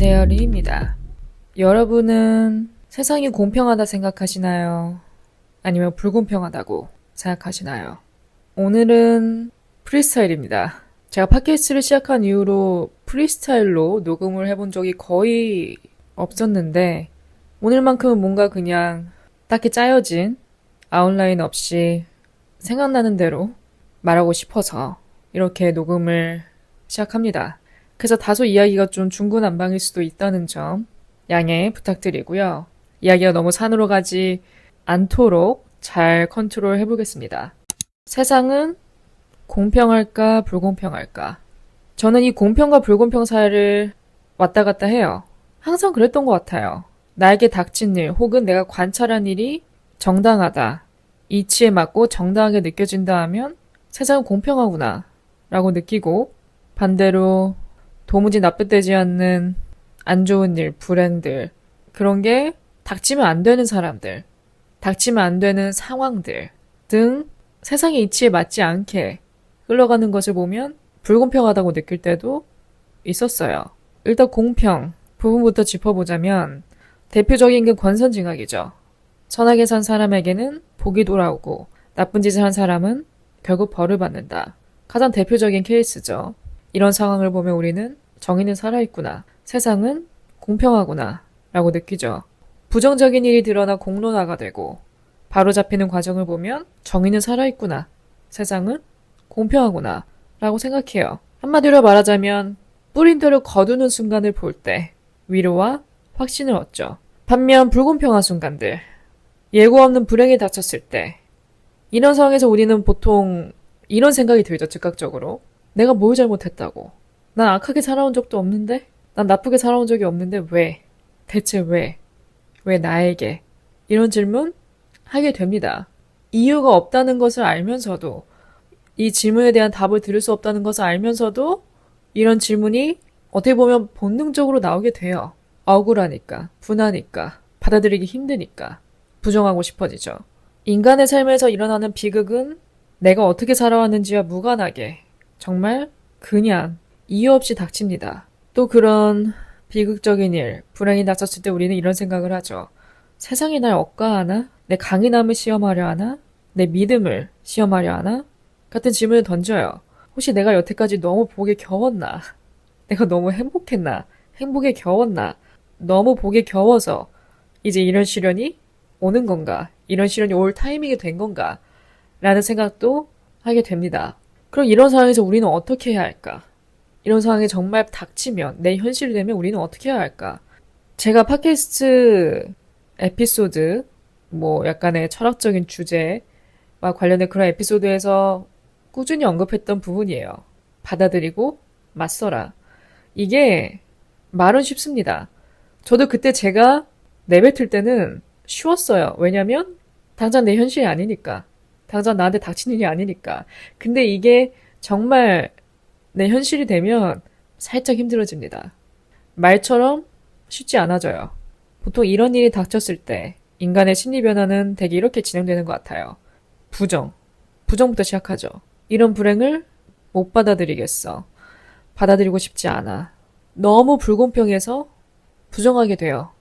안녕하세요, 리입니다. 여러분은 세상이 공평하다 생각하시나요? 아니면 불공평하다고 생각하시나요? 오늘은 프리스타일입니다. 제가 팟캐스트를 시작한 이후로 프리스타일로 녹음을 해본 적이 거의 없었는데 오늘만큼은 뭔가 그냥 딱히 짜여진 아웃라인 없이 생각나는 대로 말하고 싶어서 이렇게 녹음을 시작합니다. 그래서 다소 이야기가 좀 중구난방일 수도 있다는 점 양해 부탁드리고요. 이야기가 너무 산으로 가지 않도록 잘 컨트롤 해보겠습니다. 세상은 공평할까 불공평할까? 저는 이 공평과 불공평 사이를 왔다 갔다 해요. 항상 그랬던 것 같아요. 나에게 닥친 일 혹은 내가 관찰한 일이 정당하다. 이치에 맞고 정당하게 느껴진다 하면 세상은 공평하구나 라고 느끼고, 반대로 도무지 납득되지 않는 안 좋은 일, 불행들, 그런 게 닥치면 안 되는 사람들, 닥치면 안 되는 상황들 등 세상의 이치에 맞지 않게 흘러가는 것을 보면 불공평하다고 느낄 때도 있었어요. 일단 공평 부분부터 짚어보자면 대표적인 게 권선징악이죠. 선하게 산 사람에게는 복이 돌아오고 나쁜 짓을 한 사람은 결국 벌을 받는다. 가장 대표적인 케이스죠. 이런 상황을 보면 우리는 정의는 살아있구나, 세상은 공평하구나 라고 느끼죠. 부정적인 일이 드러나 공론화가 되고 바로잡히는 과정을 보면 정의는 살아있구나, 세상은 공평하구나 라고 생각해요. 한마디로 말하자면 뿌린대로 거두는 순간을 볼 때 위로와 확신을 얻죠. 반면 불공평한 순간들, 예고 없는 불행이 닥쳤을 때, 이런 상황에서 우리는 보통 이런 생각이 들죠. 즉각적으로 내가 뭘 잘못했다고, 난 악하게 살아온 적도 없는데, 난 나쁘게 살아온 적이 없는데 왜? 대체 왜? 왜 나에게? 이런 질문 하게 됩니다. 이유가 없다는 것을 알면서도, 이 질문에 대한 답을 들을 수 없다는 것을 알면서도 이런 질문이 어떻게 보면 본능적으로 나오게 돼요. 억울하니까, 분하니까, 받아들이기 힘드니까 부정하고 싶어지죠. 인간의 삶에서 일어나는 비극은 내가 어떻게 살아왔는지와 무관하게 정말 그냥 이유 없이 닥칩니다. 또 그런 비극적인 일, 불행이 닥쳤을 때 우리는 이런 생각을 하죠. 세상이 날 억까하나? 내 강인함을 시험하려 하나? 내 믿음을 시험하려 하나? 같은 질문을 던져요. 혹시 내가 여태까지 너무 복에 겨웠나? 내가 너무 행복했나? 행복에 겨웠나? 너무 복에 겨워서 이제 이런 시련이 오는 건가? 이런 시련이 올 타이밍이 된 건가? 라는 생각도 하게 됩니다. 그럼 이런 상황에서 우리는 어떻게 해야 할까? 이런 상황이 정말 닥치면, 내 현실이 되면 우리는 어떻게 해야 할까? 제가 팟캐스트 에피소드, 약간의 철학적인 주제와 관련된 그런 에피소드에서 꾸준히 언급했던 부분이에요. 받아들이고 맞서라. 이게 말은 쉽습니다. 저도 그때 제가 내뱉을 때는 쉬웠어요. 왜냐면 당장 내 현실이 아니니까. 당장 나한테 닥친 일이 아니니까. 근데 이게 정말 내 현실이 되면 살짝 힘들어집니다. 말처럼 쉽지 않아져요. 보통 이런 일이 닥쳤을 때 인간의 심리 변화는 대개 이렇게 진행되는 것 같아요. 부정. 부정부터 시작하죠. 이런 불행을 못 받아들이겠어. 받아들이고 싶지 않아. 너무 불공평해서 부정하게 돼요.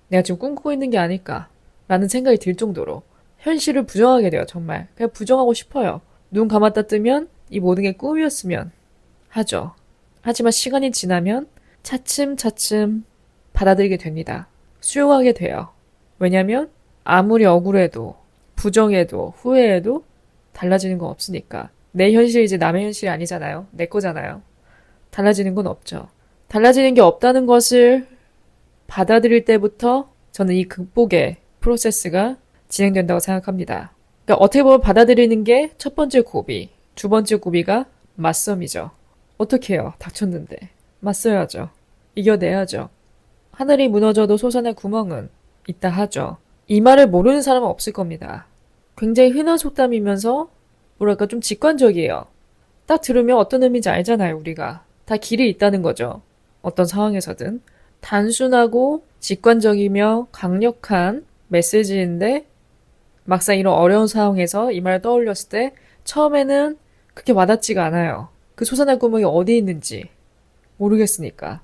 내가 지금 꿈꾸고 있는 게 아닐까 라는 생각이 들 정도로 현실을 부정하게 돼요. 정말 그냥 부정하고 싶어요. 눈 감았다 뜨면 이 모든 게 꿈이었으면 하죠. 하지만 시간이 지나면 차츰차츰 받아들이게 됩니다. 수용하게 돼요. 왜냐면 아무리 억울해도 부정해도 후회해도 달라지는 건 없으니까. 내 현실이 이제 남의 현실이 아니잖아요. 내 거잖아요. 달라지는 건 없죠. 달라지는 게 없다는 것을 받아들일 때부터 저는 이 극복의 프로세스가 진행된다고 생각합니다. 그러니까 어떻게 보면 받아들이는 게 첫 번째 고비, 두 번째 고비가 맞섬이죠. 어떻게 해요? 닥쳤는데. 맞서야죠. 이겨내야죠. 하늘이 무너져도 솟아날 구멍은 있다 하죠. 이 말을 모르는 사람은 없을 겁니다. 굉장히 흔한 속담이면서 뭐랄까 좀 직관적이에요. 딱 들으면 어떤 의미인지 알잖아요, 우리가. 다 길이 있다는 거죠. 어떤 상황에서든. 단순하고 직관적이며 강력한 메시지인데 막상 이런 어려운 상황에서 이 말을 떠올렸을 때 처음에는 그렇게 와닿지가 않아요. 그 솟아날 구멍이 어디 있는지 모르겠으니까.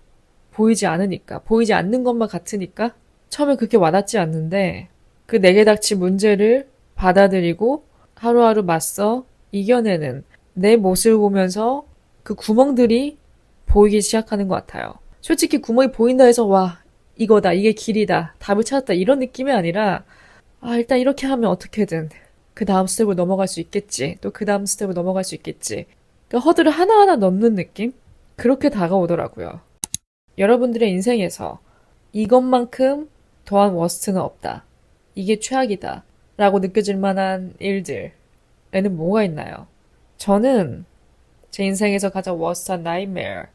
보이지 않으니까, 보이지 않는 것만 같으니까 처음에 그렇게 와닿지 않는데 그 내게 닥친 문제를 받아들이고 하루하루 맞서 이겨내는 내 모습을 보면서 그 구멍들이 보이기 시작하는 것 같아요. 솔직히 구멍이 보인다 해서 와, 이거다, 이게 길이다, 답을 찾았다 이런 느낌이 아니라 일단 이렇게 하면 어떻게든 그 다음 스텝으로 넘어갈 수 있겠지. 또 그 다음 스텝으로 넘어갈 수 있겠지. 그러니까 허들을 하나하나 넘는 느낌? 그렇게 다가오더라고요. 여러분들의 인생에서 이것만큼 더한 워스트는 없다. 이게 최악이다. 라고 느껴질 만한 일들에는 뭐가 있나요? 저는 제 인생에서 가장 워스트한 나이메어,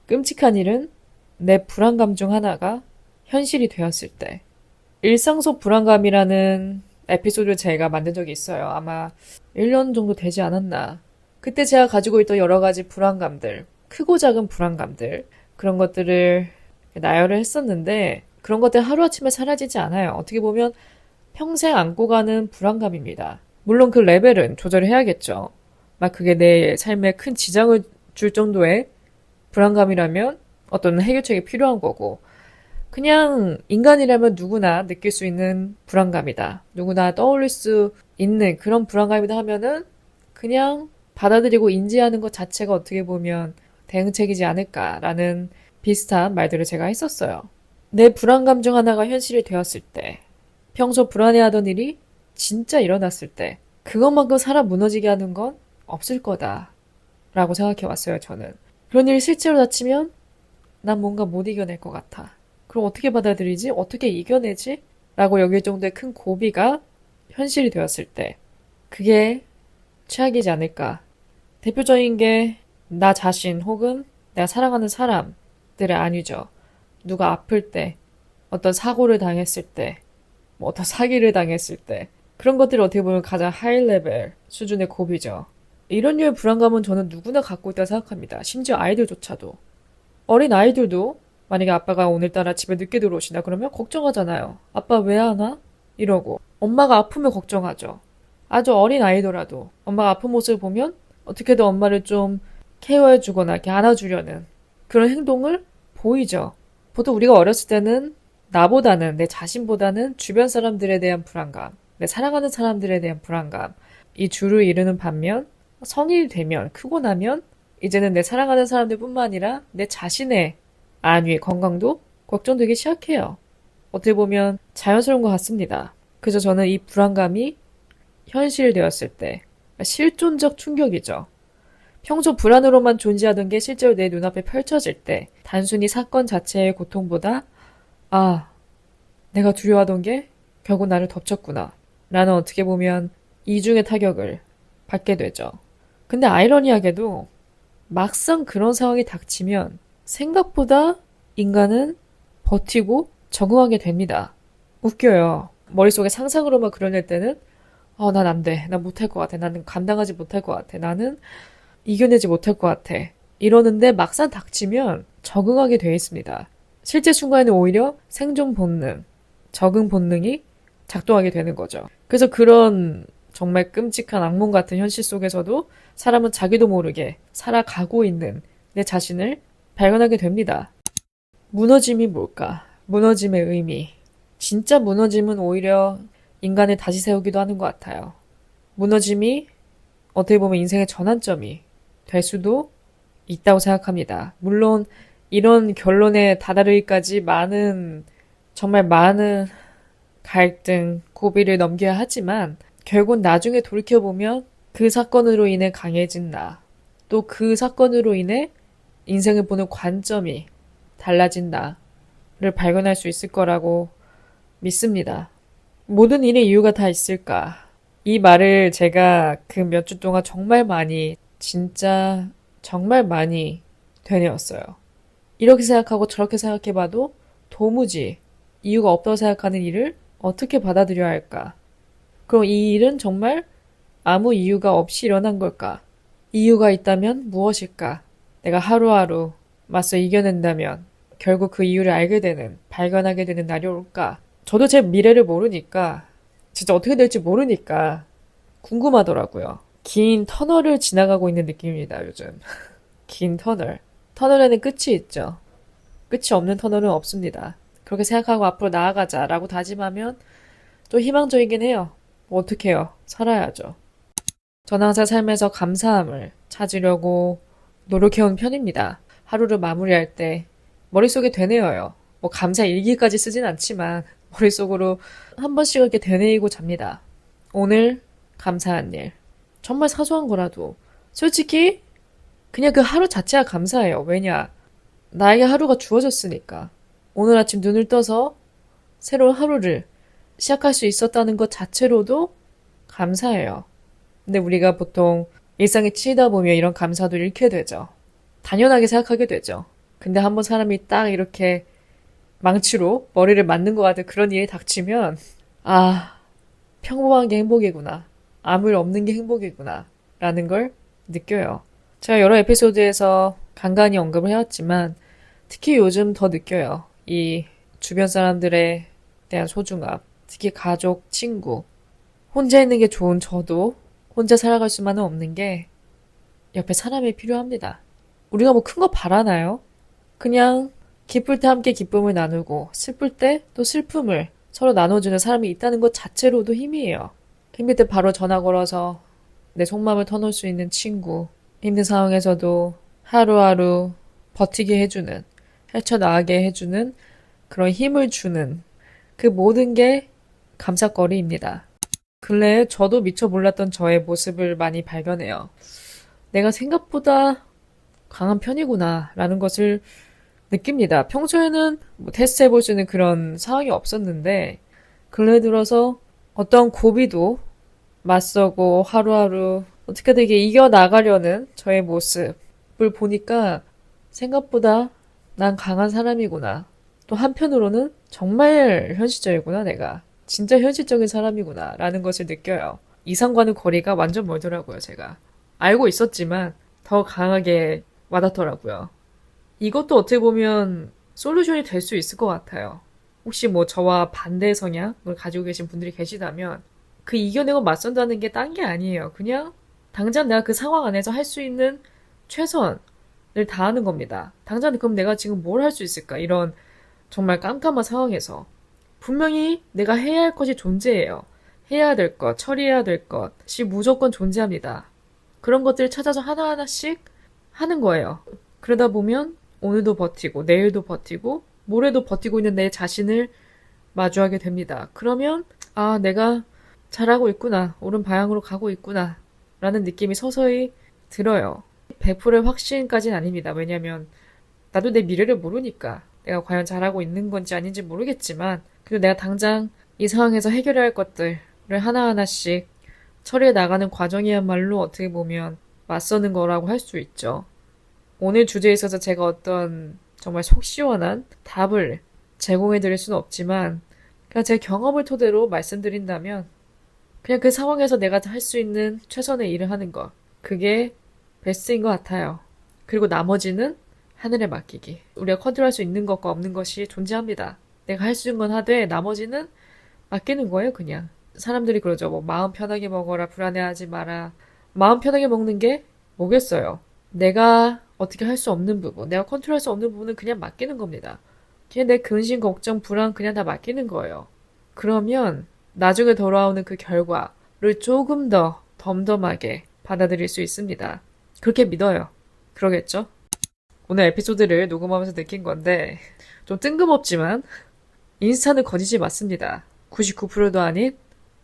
끔찍한 일은 내 불안감 중 하나가 현실이 되었을 때. 일상 속 불안감이라는 에피소드를 제가 만든 적이 있어요. 아마 1년 정도 되지 않았나. 그때 제가 가지고 있던 여러 가지 불안감들, 크고 작은 불안감들, 그런 것들을 나열을 했었는데 그런 것들 하루아침에 사라지지 않아요. 어떻게 보면 평생 안고 가는 불안감입니다. 물론 그 레벨은 조절해야겠죠. 막 그게 내 삶에 큰 지장을 줄 정도의 불안감이라면 어떤 해결책이 필요한 거고 그냥 인간이라면 누구나 느낄 수 있는 불안감이다. 누구나 떠올릴 수 있는 그런 불안감이다 하면은 그냥 받아들이고 인지하는 것 자체가 어떻게 보면 대응책이지 않을까라는 비슷한 말들을 제가 했었어요. 내 불안감 중 하나가 현실이 되었을 때, 평소 불안해하던 일이 진짜 일어났을 때, 그것만큼 사람 무너지게 하는 건 없을 거다라고 생각해 왔어요, 저는. 그런 일이 실제로 닥치면 난 뭔가 못 이겨낼 것 같아. 그럼 어떻게 받아들이지? 어떻게 이겨내지? 라고 여길 정도의 큰 고비가 현실이 되었을 때 그게 최악이지 않을까. 대표적인 게 나 자신 혹은 내가 사랑하는 사람들의 안위죠. 누가 아플 때, 어떤 사고를 당했을 때, 뭐 어떤 사기를 당했을 때 그런 것들이 어떻게 보면 가장 하이 레벨 수준의 고비죠. 이런 류의 불안감은 저는 누구나 갖고 있다고 생각합니다. 심지어 아이들조차도. 어린 아이들도 만약에 아빠가 오늘따라 집에 늦게 들어오신다 그러면 걱정하잖아요. 아빠 왜 안 와? 이러고. 엄마가 아프면 걱정하죠. 아주 어린 아이더라도 엄마가 아픈 모습을 보면 어떻게든 엄마를 좀 케어해주거나 이렇게 안아주려는 그런 행동을 보이죠. 보통 우리가 어렸을 때는 나보다는 내 자신보다는 주변 사람들에 대한 불안감, 내 사랑하는 사람들에 대한 불안감 이 주를 이루는 반면 성인이 되면 크고 나면 이제는 내 사랑하는 사람들뿐만 아니라 내 자신의 안위, 건강도 걱정되기 시작해요. 어떻게 보면 자연스러운 것 같습니다. 그래서 저는 이 불안감이 현실되었을 때 실존적 충격이죠. 평소 불안으로만 존재하던 게 실제로 내 눈앞에 펼쳐질 때 단순히 사건 자체의 고통보다 내가 두려워하던 게 결국 나를 덮쳤구나. 라는 어떻게 보면 이중의 타격을 받게 되죠. 근데 아이러니하게도 막상 그런 상황이 닥치면 생각보다 인간은 버티고 적응하게 됩니다. 웃겨요. 머릿속에 상상으로만 그려낼 때는 난 안 돼. 난 못할 것 같아. 나는 감당하지 못할 것 같아. 나는 이겨내지 못할 것 같아. 이러는데 막상 닥치면 적응하게 되어 있습니다. 실제 순간에는 오히려 생존 본능, 적응 본능이 작동하게 되는 거죠. 그래서 그런 정말 끔찍한 악몽 같은 현실 속에서도 사람은 자기도 모르게 살아가고 있는 내 자신을 발견하게 됩니다. 무너짐이 뭘까? 무너짐의 의미. 진짜 무너짐은 오히려 인간을 다시 세우기도 하는 것 같아요. 무너짐이 어떻게 보면 인생의 전환점이 될 수도 있다고 생각합니다. 물론 이런 결론에 다다르기까지 정말 많은 갈등, 고비를 넘겨야 하지만 결국 나중에 돌이켜보면 그 사건으로 인해 강해진 나, 또 그 사건으로 인해 인생을 보는 관점이 달라진 나를 발견할 수 있을 거라고 믿습니다. 모든 일의 이유가 다 있을까? 이 말을 제가 그 몇 주 동안 정말 많이, 진짜 정말 많이 되뇌었어요. 이렇게 생각하고 저렇게 생각해봐도 도무지 이유가 없다고 생각하는 일을 어떻게 받아들여야 할까? 그럼 이 일은 정말 아무 이유가 없이 일어난 걸까? 이유가 있다면 무엇일까? 내가 하루하루 맞서 이겨낸다면 결국 그 이유를 알게 되는, 발견하게 되는 날이 올까? 저도 제 미래를 모르니까, 진짜 어떻게 될지 모르니까 궁금하더라고요. 긴 터널을 지나가고 있는 느낌입니다, 요즘. 긴 터널. 터널에는 끝이 있죠. 끝이 없는 터널은 없습니다. 그렇게 생각하고 앞으로 나아가자라고 다짐하면 또 희망적이긴 해요. 뭐 어떡해요. 살아야죠. 저는 항상 삶에서 감사함을 찾으려고 노력해온 편입니다. 하루를 마무리할 때 머릿속에 되뇌어요. 뭐 감사 일기까지 쓰진 않지만 머릿속으로 한 번씩 이렇게 되뇌이고 잡니다. 오늘 감사한 일. 정말 사소한 거라도 솔직히 그냥 그 하루 자체가 감사해요. 왜냐? 나에게 하루가 주어졌으니까. 오늘 아침 눈을 떠서 새로운 하루를 시작할 수 있었다는 것 자체로도 감사해요. 근데 우리가 보통 일상에 치이다 보면 이런 감사도 잃게 되죠. 당연하게 생각하게 되죠. 근데 한번 사람이 딱 이렇게 망치로 머리를 맞는 것 같은 그런 일이 닥치면 아, 평범한 게 행복이구나. 아무 일 없는 게 행복이구나. 라는 걸 느껴요. 제가 여러 에피소드에서 간간히 언급을 해왔지만 특히 요즘 더 느껴요. 이 주변 사람들에 대한 소중함. 특히 가족, 친구. 혼자 있는 게 좋은 저도 혼자 살아갈 수만은 없는 게 옆에 사람이 필요합니다. 우리가 뭐 큰 거 바라나요? 그냥 기쁠 때 함께 기쁨을 나누고 슬플 때 또 슬픔을 서로 나눠주는 사람이 있다는 것 자체로도 힘이에요. 힘들 때 바로 전화 걸어서 내 속마음을 터놓을 수 있는 친구. 힘든 상황에서도 하루하루 버티게 해주는, 헤쳐나가게 해주는 그런 힘을 주는 그 모든 게 감사거리입니다. 근래에 저도 미처 몰랐던 저의 모습을 많이 발견해요. 내가 생각보다 강한 편이구나 라는 것을 느낍니다. 평소에는 뭐 테스트해볼 수 있는 그런 상황이 없었는데 근래 들어서 어떤 고비도 맞서고 하루하루 어떻게든 이게 이겨나가려는 저의 모습을 보니까 생각보다 난 강한 사람이구나. 또 한편으로는 정말 현실적이구나, 내가. 진짜 현실적인 사람이구나, 라는 것을 느껴요. 이상과는 거리가 완전 멀더라고요, 제가. 알고 있었지만 더 강하게 와닿더라고요. 이것도 어떻게 보면 솔루션이 될 수 있을 것 같아요. 혹시 뭐 저와 반대 성향을 가지고 계신 분들이 계시다면 그 이겨내고 맞선다는 게 딴 게 아니에요. 그냥 당장 내가 그 상황 안에서 할 수 있는 최선을 다하는 겁니다. 당장 그럼 내가 지금 뭘 할 수 있을까? 이런 정말 깜깜한 상황에서 분명히 내가 해야 할 것이 존재해요. 해야 될 것, 처리해야 될 것이 무조건 존재합니다. 그런 것들을 찾아서 하나하나씩 하는 거예요. 그러다 보면 오늘도 버티고 내일도 버티고 모레도 버티고 있는 내 자신을 마주하게 됩니다. 그러면 아, 내가 잘하고 있구나. 옳은 방향으로 가고 있구나. 라는 느낌이 서서히 들어요. 100%의 확신까지는 아닙니다. 왜냐면 나도 내 미래를 모르니까 내가 과연 잘하고 있는 건지 아닌지 모르겠지만 그래도 내가 당장 이 상황에서 해결해야 할 것들을 하나하나씩 처리해 나가는 과정이야말로 어떻게 보면 맞서는 거라고 할 수 있죠. 오늘 주제에 있어서 제가 어떤 정말 속 시원한 답을 제공해 드릴 수는 없지만 그냥 제 경험을 토대로 말씀드린다면 그냥 그 상황에서 내가 할 수 있는 최선의 일을 하는 것. 그게 베스트인 것 같아요. 그리고 나머지는 하늘에 맡기기. 우리가 컨트롤할 수 있는 것과 없는 것이 존재합니다. 내가 할 수 있는 건 하되 나머지는 맡기는 거예요, 그냥. 사람들이 그러죠. 뭐 마음 편하게 먹어라, 불안해하지 마라. 마음 편하게 먹는 게 뭐겠어요? 내가 어떻게 할 수 없는 부분, 내가 컨트롤할 수 없는 부분은 그냥 맡기는 겁니다. 그냥 내 근심, 걱정, 불안 그냥 다 맡기는 거예요. 그러면 나중에 돌아오는 그 결과를 조금 더 덤덤하게 받아들일 수 있습니다. 그렇게 믿어요. 그러겠죠? 오늘 에피소드를 녹음하면서 느낀 건데 좀 뜬금없지만 인스타는 거짓이 맞습니다. 99%도 아닌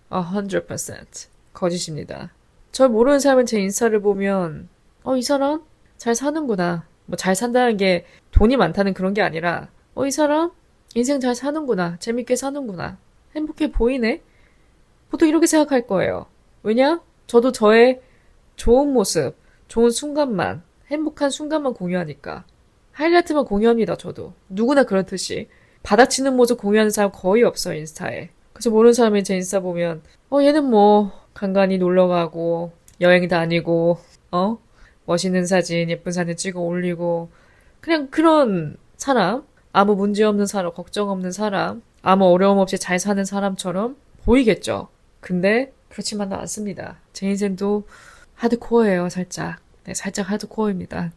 100% 거짓입니다. 절 모르는 사람은 제 인스타를 보면 이 사람 잘 사는구나. 뭐 잘 산다는 게 돈이 많다는 그런 게 아니라 이 사람 인생 잘 사는구나. 재밌게 사는구나. 행복해 보이네? 보통 이렇게 생각할 거예요. 왜냐? 저도 저의 좋은 모습, 좋은 순간만, 행복한 순간만 공유하니까. 하이라이트만 공유합니다, 저도. 누구나 그렇듯이. 받아치는 모습 공유하는 사람 거의 없어요, 인스타에. 그래서 모르는 사람이 제 인스타 보면, 얘는 뭐, 간간히 놀러 가고, 여행 다니고, 멋있는 사진, 예쁜 사진 찍어 올리고, 그냥 그런 사람, 아무 문제 없는 사람, 걱정 없는 사람, 아무 어려움 없이 잘 사는 사람처럼 보이겠죠. 근데 그렇지만은 않습니다. 제 인생도 하드코어예요, 살짝. 네, 살짝 하드코어입니다.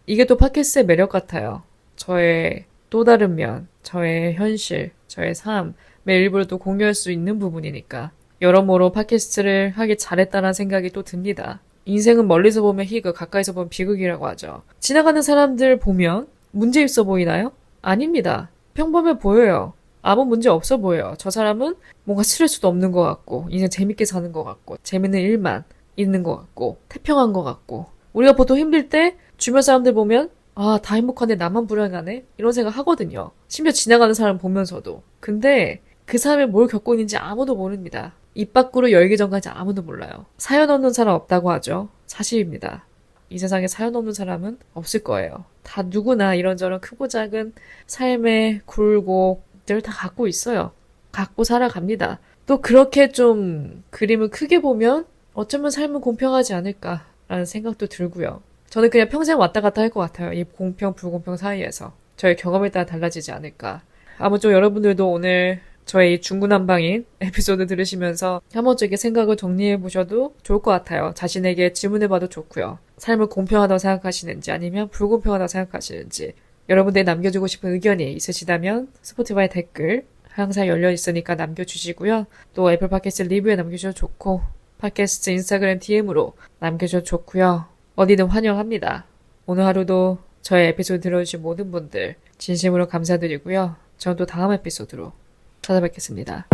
이게 또 팟캐스트의 매력 같아요. 저의 또 다른 면, 저의 현실, 저의 삶의 일부를 또 공유할 수 있는 부분이니까 여러모로 팟캐스트를 하기 잘했다는 생각이 또 듭니다. 인생은 멀리서 보면 희극, 가까이서 보면 비극이라고 하죠. 지나가는 사람들 보면 문제 있어 보이나요? 아닙니다. 평범해 보여요. 아무 문제 없어 보여요. 저 사람은 뭔가 스트레스도 없는 것 같고, 인생 재밌게 사는 것 같고, 재밌는 일만 있는 것 같고, 태평한 것 같고. 우리가 보통 힘들 때 주변 사람들 보면 아, 다 행복한데 나만 불행하네? 이런 생각 하거든요. 심지어 지나가는 사람 보면서도. 근데 그 사람이 뭘 겪고 있는지 아무도 모릅니다. 입 밖으로 열기 전까지 아무도 몰라요. 사연 없는 사람 없다고 하죠. 사실입니다. 이 세상에 사연 없는 사람은 없을 거예요. 다 누구나 이런저런 크고 작은 삶의 굴곡들 다 갖고 있어요. 갖고 살아갑니다. 또 그렇게 좀 그림을 크게 보면 어쩌면 삶은 공평하지 않을까라는 생각도 들고요. 저는 그냥 평생 왔다 갔다 할 것 같아요. 이 공평, 불공평 사이에서. 저의 경험에 따라 달라지지 않을까. 아무쪼록 여러분들도 오늘 저의 이 중구난방인 에피소드 들으시면서 한 번쯤 이렇게 생각을 정리해 보셔도 좋을 것 같아요. 자신에게 질문해 봐도 좋고요. 삶을 공평하다고 생각하시는지 아니면 불공평하다고 생각하시는지 여러분들이 남겨주고 싶은 의견이 있으시다면 스포티파이 댓글 항상 열려 있으니까 남겨주시고요. 또 애플 팟캐스트 리뷰에 남겨주셔도 좋고 팟캐스트 인스타그램 DM으로 남겨주셔도 좋고요. 어디든 환영합니다. 오늘 하루도 저의 에피소드 들어주신 모든 분들 진심으로 감사드리고요. 저는 또 다음 에피소드로 찾아뵙겠습니다.